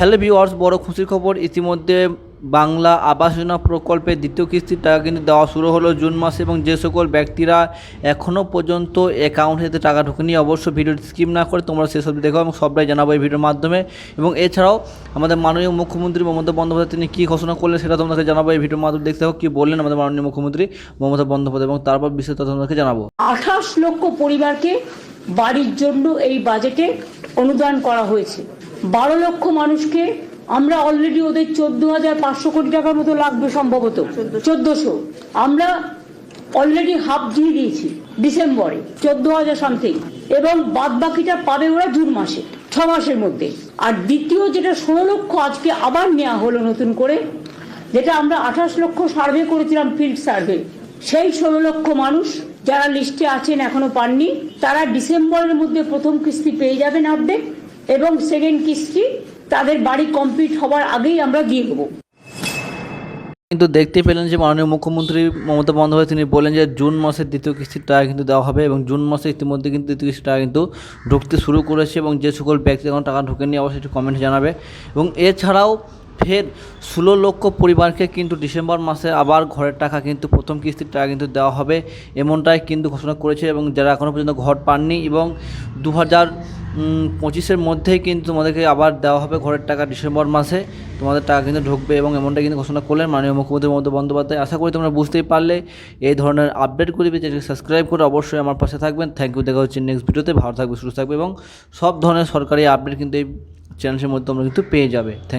Hello viewers, বড় খুশির খবর। ইতিমধ্যে বাংলা আবাস যোজনা প্রকল্পের দ্বিতীয় কিস্তির টাকা কিন্তু দেওয়া শুরু হলো জুন মাসে, এবং যে সকল ব্যক্তিরা এখনও পর্যন্ত অ্যাকাউন্টে টাকা ঢোকেনি অবশ্যই ভিডিওটি স্কিপ না করে তোমরা শেষ অবধি দেখো, এবং সবটাই জানাবো এই ভিডিওর মাধ্যমে। এবং এছাড়াও আমাদের মাননীয় মুখ্যমন্ত্রী মমতা বন্দ্যোপাধ্যায় তিনি কী ঘোষণা করলেন সেটা তোমাদেরকে জানাবো এই ভিডিওর মাধ্যমে। দেখতে থাকো কী বললেন আমাদের মাননীয় মুখ্যমন্ত্রী মমতা বন্দ্যোপাধ্যায়, এবং তারপর বিস্তারিত তোমাদেরকে জানাবো। 28 লক্ষ পরিবারকে বাড়ির জন্য এই বাজেটে অনুদান করা হয়েছে। 12 লক্ষ মানুষকে আমরা অলরেডি ওদের 14,500 কোটি টাকার মতো লাগবে, সম্ভবত 1400 আমরা অলরেডি হাফ দিয়ে দিয়েছি ডিসেম্বরে, 14,000 সামথিং, এবং বাদ বাকিটা পাবে ওরা জুন মাসে, 6 মাসের মধ্যে। আর দ্বিতীয় যেটা 16 লক্ষ আজকে আবার নেওয়া হলো নতুন করে, যেটা আমরা 28 লক্ষ সার্ভে করেছিলাম, ফিল্ড সার্ভে, সেই 16 লক্ষ মানুষ যারা লিস্টে আছেন এখনো পাননি, তারা ডিসেম্বরের মধ্যে প্রথম কিস্তি পেয়ে যাবেন অর্ধেক, এবং সেকেন্ড কিস্তি তাদের বাড়ি কমপ্লিট হওয়ার আগেই আমরা দিয়ে দেবো। কিন্তু দেখতে পেলেন যে মাননীয় মুখ্যমন্ত্রী মমতা বন্দ্যোপাধ্যায় তিনি বলেন যে জুন মাসের দ্বিতীয় কিস্তির টাকা কিন্তু দেওয়া হবে, এবং জুন মাসে ইতিমধ্যে কিন্তু দ্বিতীয় কিস্তির টাকা কিন্তু ঢুকতে শুরু করেছে। এবং যে সকল ব্যক্তি এখন টাকা ঢোকেনি অবশ্যই একটু কমেন্টে জানাবে। এবং এছাড়াও ফের 16 লক্ষ পরিবারকে কিন্তু ডিসেম্বর মাসে আবার ঘরের টাকা কিন্তু প্রথম কিস্তির টাকা কিন্তু দেওয়া হবে, এমনটাই কিন্তু ঘোষণা করেছে। এবং যারা এখনও পর্যন্ত ঘর পাননি, এবং 2025-এর মধ্যেই কিন্তু তোমাদেরকে আবার দেওয়া হবে ঘরের টাকা, ডিসেম্বর মাসে তোমাদের টাকা কিন্তু ঢুকবে, এবং এমনটাই কিন্তু ঘোষণা করলেন মাননীয় মুখ্যমন্ত্রী মমতা বন্দ্যোপাধ্যায়। আশা করি তোমরা বুঝতেই পারলে। এই ধরনের আপডেটগুলি পেতে সাবস্ক্রাইব করে অবশ্যই আমার পাশে থাকবেন। থ্যাংক ইউ, দেখা হচ্ছে নেক্সট ভিডিওতে। ভালো থাকবে, সুস্থ থাকবে, এবং সব ধরনের সরকারি আপডেট কিন্তু এই চ্যানেলের মধ্যে তোমরা কিন্তু পেয়ে যাবে। Thank you.